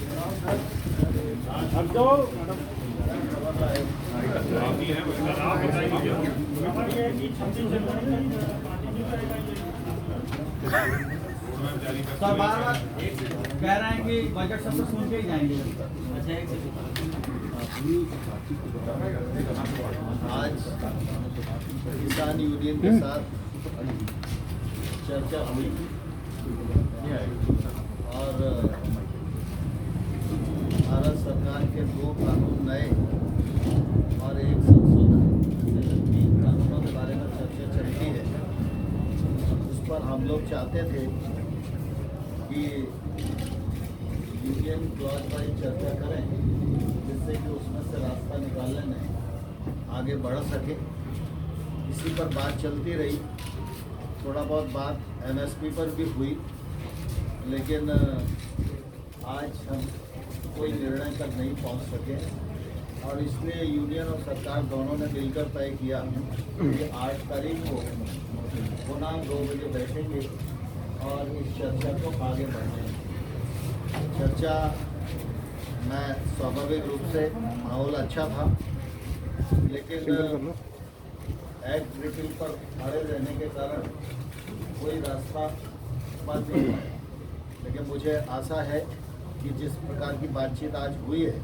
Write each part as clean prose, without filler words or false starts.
Sir बार बार कह रहे हैं कि बजट सत्र सुन के ही जाएंगे। आज किसान यूनियन के साथ चर्चा हुई और भारत सरकार के 2 कानून नए और 1 संशोधन, 3 कानूनों के बारे में चर्चा चलती है। उस पर हम लोग चाहते थे कि यूनियन क्लॉज पर चर्चा करें, जिससे कि उसमें से रास्ता निकालने में आगे बढ़ सके। इसी पर बात चलती रही। थोड़ा बहुत बात MSP पर भी हुई, लेकिन आज हम कोई निर्णय तक नहीं पहुंच सके और इसलिए यूनियन और सरकार दोनों ने मिलकर तय किया कि 8 तारीख को पुनः 2 बजे बैठेंगे और इस चर्चा को आगे बढ़ाएंगे। चर्चा में स्वाभाविक रूप से माहौल अच्छा था, लेकिन एक्ट रिपील पर अड़े रहने के कारण कोई रास्ता बंद नहीं हुआ। लेकिन मुझे आशा है कि जिस प्रकार की बातचीत आज हुई है,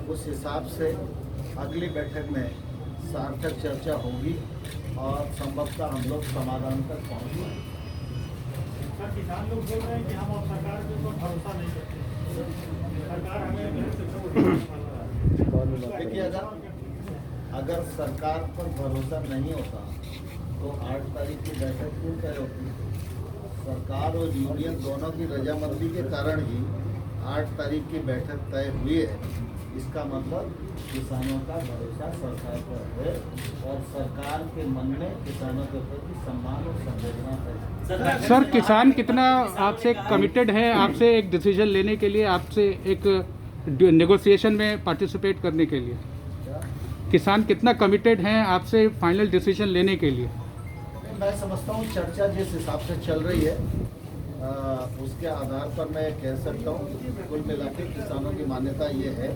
उस हिसाब से अगली बैठक में सार्थक चर्चा होगी और संभवतः हम लोग समाधान तक पहुँच पाएंगे। किसान लोग बोल रहे हैं कि हम अब सरकार के ऊपर भरोसा नहीं करते, सरकार हमें देखिए, अगर सरकार पर भरोसा नहीं होता तो 8 तारीख की बैठक क्यों तय होती? सरकार और यूनियन दोनों की रजामंदी के कारण ही 8 तारीख की बैठक तय हुई है। इसका मतलब किसानों का भरोसा सरकार पर है और सरकार के मन में किसानों के प्रति सम्मान और संवेदना है। सर, किसान कितना आपसे कमिटेड है, आपसे एक डिसीजन लेने के लिए, आपसे एक नेगोशिएशन में पार्टिसिपेट करने के लिए? किसान कितना कमिटेड हैं आपसे फाइनल डिसीजन लेने के लिए? मैं समझता हूँ चर्चा जिस हिसाब से चल रही है उसके आधार पर मैं कह सकता हूँ कि कुल मिला के किसानों की मान्यता ये है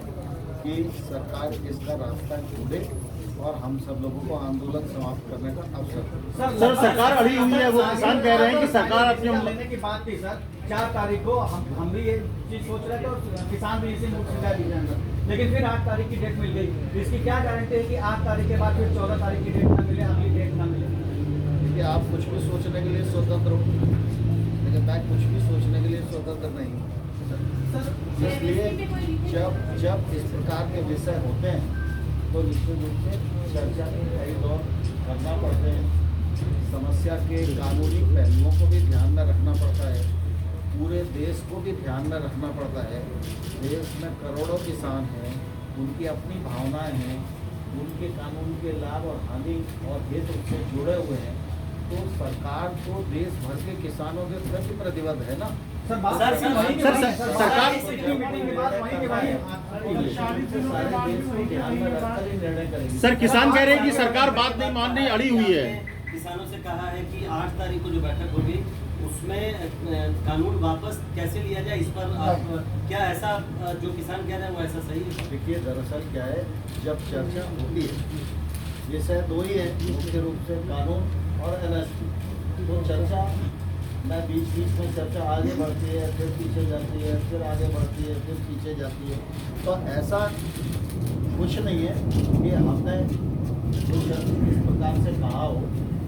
कि सरकार इसका रास्ता ढूंढे और हम सब लोगों को आंदोलन समाप्त करने का अवसर। सर सरकार अड़ी हुई है, वो किसान कह रहे हैं कि सरकार अपने लेने की बात थी सर 4 तारीख को। हम भी ये चीज सोच रहे थे और किसान भी इसी मूड से दी जाएंगे, लेकिन फिर 8 तारीख की डेट मिल गई। इसकी क्या गारंटी है कि 8 तारीख के बाद फिर 14 तारीख की डेट ना मिले, अगली डेट ना मिले? देखिए, आप कुछ भी सोचने के लिए स्वतंत्र हो, लेकिन मैं कुछ भी सोचने के लिए स्वतंत्र नहीं हूँ। इसलिए जब इस प्रकार के विषय होते हैं तो निश्चित रूप से चर्चा के कई दौर करना पड़ते हैं। समस्या के कानूनी पहलुओं को भी ध्यान में रखना पड़ता है, पूरे देश को भी ध्यान में रखना पड़ता है। देश में करोड़ों किसान हैं, उनकी अपनी भावनाएं हैं, उनके कानून के लाभ और हानि और हित उससे जुड़े हुए हैं। तो सरकार तो देश भर के किसानों के प्रति प्रतिबद्ध है ना। सरकार सर, किसान कह रहे हैं कि सरकार बात नहीं मान रही, अड़ी हुई है। किसानों से कहा है कि 8 तारीख को जो बैठक होगी उसमें कानून वापस कैसे लिया जाए, इस पर आप क्या ऐसा जो किसान कह रहे हैं वो ऐसा सही है? देखिए, दरअसल क्या है, जब चर्चा होती है, विषय 2 ही है मुख्य रूप से, कानून और MSP। तो चर्चा में बीच में चर्चा आगे बढ़ती है, फिर पीछे जाती है, फिर आगे बढ़ती है, फिर पीछे जाती है। तो ऐसा कुछ नहीं है कि हमने कुछ इस प्रकार से कहा हो,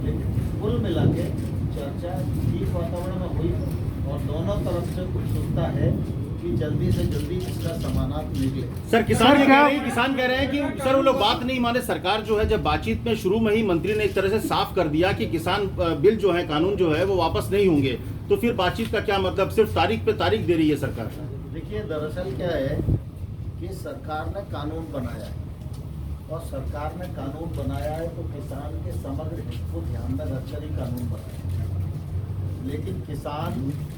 लेकिन कुल मिला के चर्चा ठीक वातावरण में हुई और दोनों तरफ से उत्सुकता है कि जल्दी से जल्दी इसका समाधान निकले। सर, किसान कह रहे हैं कि सर वो लोग बात नहीं माने। सरकार जो है, जब बातचीत में शुरू में ही मंत्री ने एक तरह से साफ कर दिया कि किसान बिल जो है, कानून जो है वो वापस नहीं होंगे, तो फिर बातचीत का क्या मतलब? सिर्फ तारीख पे तारीख दे रही है सरकार। देखिए, दरअसल क्या है कि सरकार ने कानून बनाया है और सरकार ने कानून बनाया है तो किसान के समग्र हित को ध्यान में रखकर ही कानून बनाया है। लेकिन किसान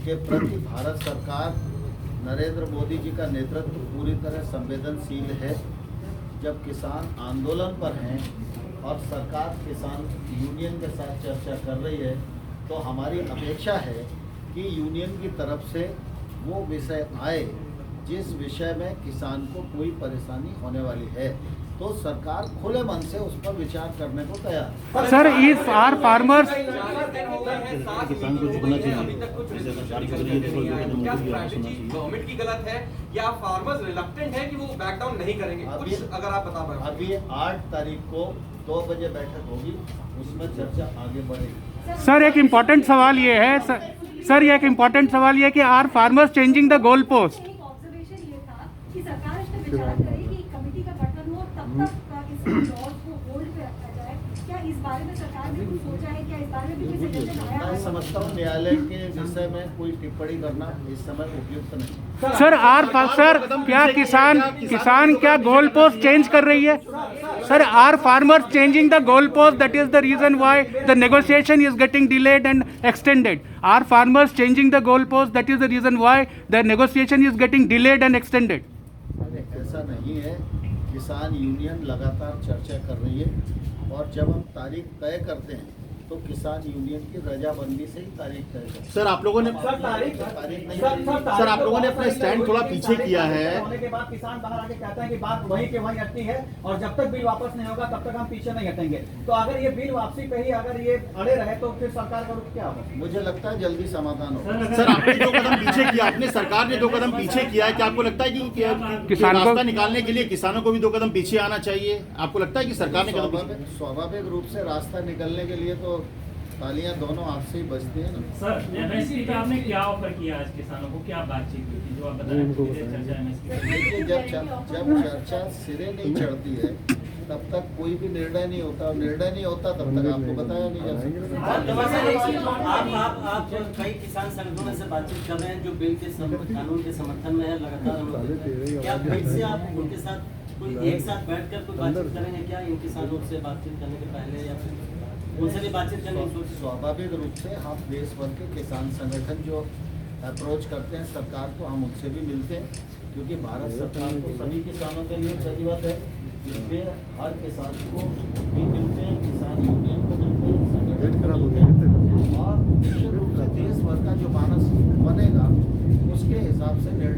के प्रति भारत सरकार, नरेंद्र मोदी जी का नेतृत्व पूरी तरह संवेदनशील है। जब किसान आंदोलन पर हैं और सरकार किसान यूनियन के साथ चर्चा कर रही है, तो हमारी अपेक्षा है कि यूनियन की तरफ से वो विषय आए जिस विषय में किसान को कोई परेशानी होने वाली है तो सरकार खुले मन से उस पर विचार करने को तैयार है। सर इफ आर फार्मर्स किसान को झुकना चाहिए। अभी तक कुछ जैसे सरकार की रिजल्ट तरफ से नहीं आया है। क्या तो स्ट्रैटेजी गवर्नमेंट की गलत है या फार्मर्स रिलक्टेंट है कि वो बैक डाउन नहीं करेंगे? कुछ अगर आप बता पाए। अभी 8 तारीख को 2 बजे बैठक होगी, उसमें चर्चा आगे बढ़ेगी। सर एक इम्पोर्टेंट सवाल ये है सर ये एक इम्पोर्टेंट सवाल ये है कि are farmers changing the goal post? एक ऑब्जर्वेशन ये था कि सरकार इस पर विचार करे कि एक कमेटी का गठन हो, तब तक इस लॉज को होल्ड पे रखा जाए। क्या इस बारे में सरकार ने कुछ सोचा है? क्या इस बारे में भी कोई सजेशन आया मैं है? समझता हूँ न्यायालय के विषय में कोई टिप्पणी करना इस समय उपयुक्त नहीं। सर क्या किसान क्या गोल पोस्ट चेंज कर रही है? Sir are farmers changing the goal post? That is the reason why the negotiation is getting delayed and extended. Are farmers changing the goal post? That is the reason why the negotiation is getting delayed and extended. ऐसा नहीं है, किसान union लगातार चर्चा कर रही है और जब हम तारीख तय करते हैं तो किसान यूनियन की रजाबंदी से ही तारीख तय करते हैं। सर आप लोगों ने सर आप लोगों ने अपना स्टैंड थोड़ा पीछे किया है। होने के बाद किसान बाहर आके कहते हैं कि बात वहीं के वहीं अटकी है और जब तक बिल वापस नहीं होगा तब तक हम पीछे नहीं हटेंगे। तो अगर ये बिल वापसी पे ही अगर ये अड़े रहे तो फिर सरकार का रुख क्या होगा? मुझे लगता है जल्दी समाधान होगा। सर आपने 2 कदम पीछे किया, अपने सरकार ने 2 कदम पीछे किया है। क्या आपको लगता है कि रास्ता निकालने के लिए किसानों को भी 2 कदम पीछे आना चाहिए? आपको लगता है कि सरकार ने कदम स्वाभाविक रूप से रास्ता निकलने के लिए तो तालियां दोनों हाथ से ही बजती हैं ना। सर एमएसपी पे आपने क्या ऑफर किया आज किसानों को? क्या बातचीत हुई थी जो आप बता रहे थे चर्चा एमएसपी? देखिए जब चर्चा सिरे नहीं चढ़ती है तब तक कोई भी निर्णय नहीं होता, और निर्णय नहीं होता तब तक आपको बताया नहीं जा सकता। आप कई किसान संगठनों से बातचीत कर रहे हैं जो बिल के कानून के समर्थन में है, लगातार हम लोग क्या फिर से आप उनके साथ कोई एक साथ बैठकर कोई बातचीत करेंगे क्या इन किसानों से बातचीत करने के पहले या फिर उनसे भी बातचीत करने की सोच? स्वाभाविक रूप से हम देश भर के किसान संगठन जो अप्रोच करते हैं सरकार को, हम उनसे भी मिलते हैं क्योंकि भारत सरकार को सभी किसानों के लिए प्रतिबद्ध है। इसलिए हर किसान को भी मिलते हैं, किसान यूनियन को मिलते हैं, संगठन को मिलते हैं और निश्चित रूप से देश भर का जो मानस बनेगा उसके हिसाब से निर्णय